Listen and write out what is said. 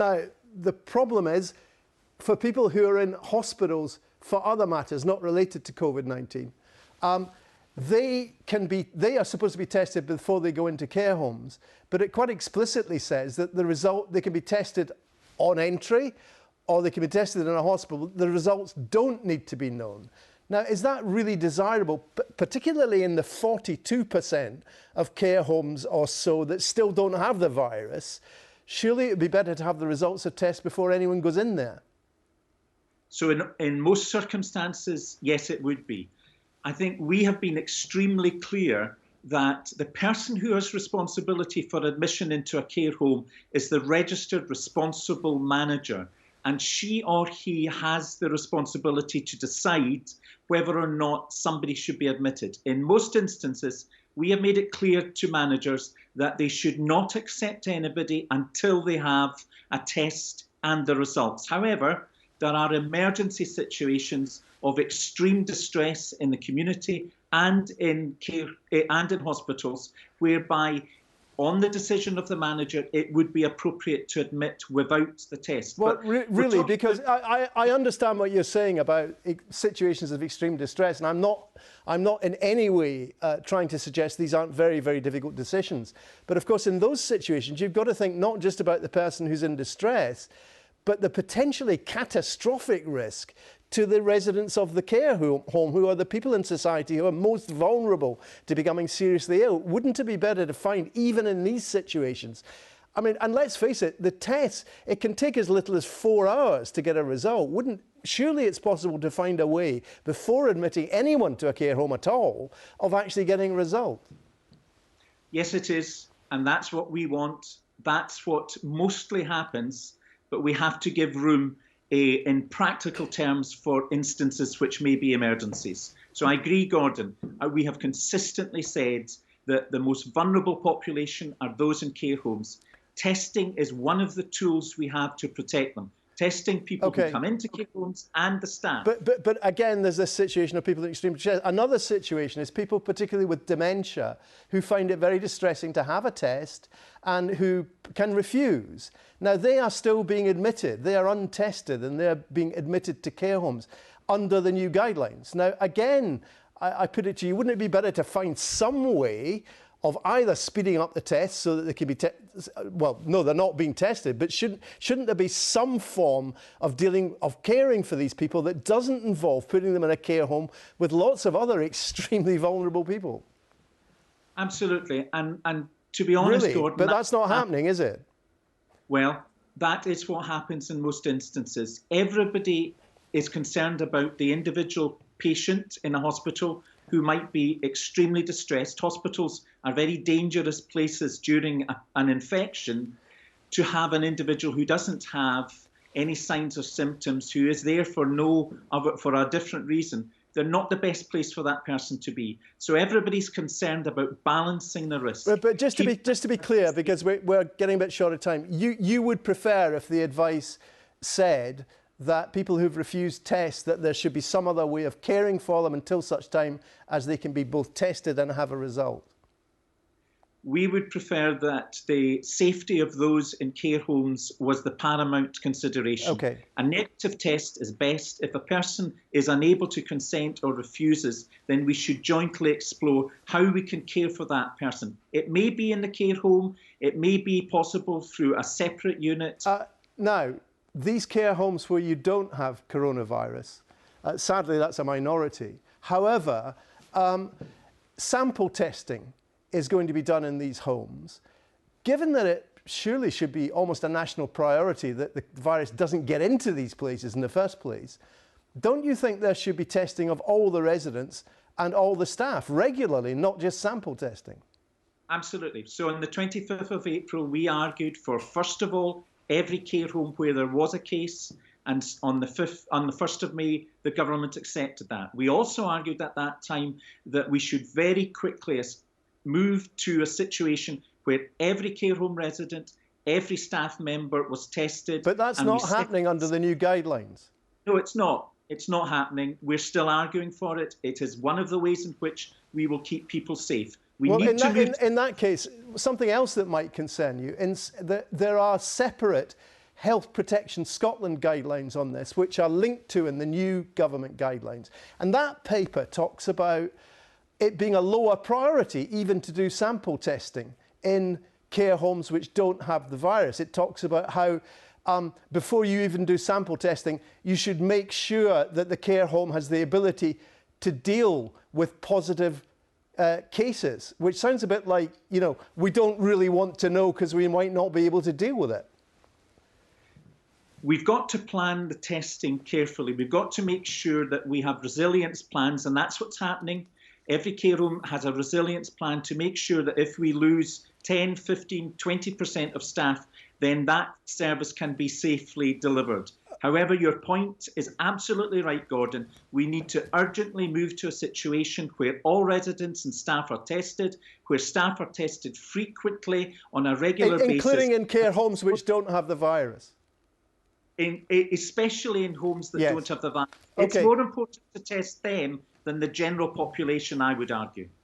Now, the problem is, for people who are in hospitals for other matters not related to COVID-19, they are supposed to be tested before they go into care homes, but it quite explicitly says that they can be tested on entry, or they can be tested in a hospital. The results don't need to be known. Now, is that really desirable, particularly in the 42% of care homes or so that still don't have the virus? Surely it would be better to have the results of tests before anyone goes in there. So in most circumstances, yes, it would be. I think we have been extremely clear that the person who has responsibility for admission into a care home is the registered responsible manager, and she or he has the responsibility to decide whether or not somebody should be admitted. In most instances, we have made it clear to managers that they should not accept anybody until they have a test and the results. However, there are emergency situations of extreme distress in the community and in care and in hospitals, whereby on the decision of the manager, it would be appropriate to admit without the test. Well, really, because I understand what you're saying about situations of extreme distress, and I'm not in any way trying to suggest these aren't very, very difficult decisions. But of course, in those situations, you've got to think not just about the person who's in distress, but the potentially catastrophic risk to the residents of the care home, who are the people in society who are most vulnerable to becoming seriously ill. Wouldn't it be better to find, even in these situations, I mean, and let's face it, the tests, it can take as little as 4 hours to get a result. Surely it's possible to find a way, before admitting anyone to a care home at all, of actually getting a result? Yes, it is, and that's what we want. That's what mostly happens, but we have to give room in practical terms for instances which may be emergencies. So I agree, Gordon. We have consistently said that the most vulnerable population are those in care homes. Testing is one of the tools we have to protect them. Testing people who come into care homes and the staff. But again, there's this situation of people in extreme distress. Another situation is people, particularly with dementia, who find it very distressing to have a test and who can refuse. Now, they are still being admitted. They are untested and they're being admitted to care homes under the new guidelines. Now, again, I put it to you, wouldn't it be better to find some way of either speeding up the tests so that they can be well, no, they're not being tested, but shouldn't there be some form of caring for these people that doesn't involve putting them in a care home with lots of other extremely vulnerable people? Absolutely, and to be honest, really? Gordon, but that's not happening, is it? Well, that is what happens in most instances. Everybody is concerned about the individual patient in a hospital who might be extremely distressed. Hospitals are very dangerous places during an infection. To have an individual who doesn't have any signs or symptoms, who is there for a different reason, they're not the best place for that person to be. So everybody's concerned about balancing the risk. But just to be clear, because we're getting a bit short of time, you would prefer if the advice said that people who've refused tests, that there should be some other way of caring for them until such time as they can be both tested and have a result? We would prefer that the safety of those in care homes was the paramount consideration. Okay. A negative test is best. If a person is unable to consent or refuses, then we should jointly explore how we can care for that person. It may be in the care home. It may be possible through a separate unit. Now, these care homes where you don't have coronavirus, sadly that's a minority. However, sample testing is going to be done in these homes. Given that it surely should be almost a national priority that the virus doesn't get into these places in the first place, don't you think there should be testing of all the residents and all the staff regularly, not just sample testing? Absolutely. So on the 25th of April, we argued for, first of all, every care home where there was a case, and on the 1st of May, the government accepted that. We also argued at that time that we should very quickly move to a situation where every care home resident, every staff member was tested. But that's not happening under the new guidelines. No, it's not. It's not happening. We're still arguing for it. It is one of the ways in which we will keep people safe. In that case, something else that might concern you, there are separate Health Protection Scotland guidelines on this, which are linked to in the new government guidelines. And that paper talks about it being a lower priority even to do sample testing in care homes which don't have the virus. It talks about how before you even do sample testing, you should make sure that the care home has the ability to deal with positive cases, which sounds a bit like, you know, we don't really want to know because we might not be able to deal with it. We've got to plan the testing carefully. We've got to make sure that we have resilience plans, and that's what's happening. Every care home has a resilience plan to make sure that if we lose 10, 15, 20% of staff, then that service can be safely delivered. However, your point is absolutely right, Gordon. We need to urgently move to a situation where all residents and staff are tested, where staff are tested frequently on a regular basis. Including in care homes which don't have the virus. Especially in homes that don't have the virus. It's more important to test them than the general population, I would argue.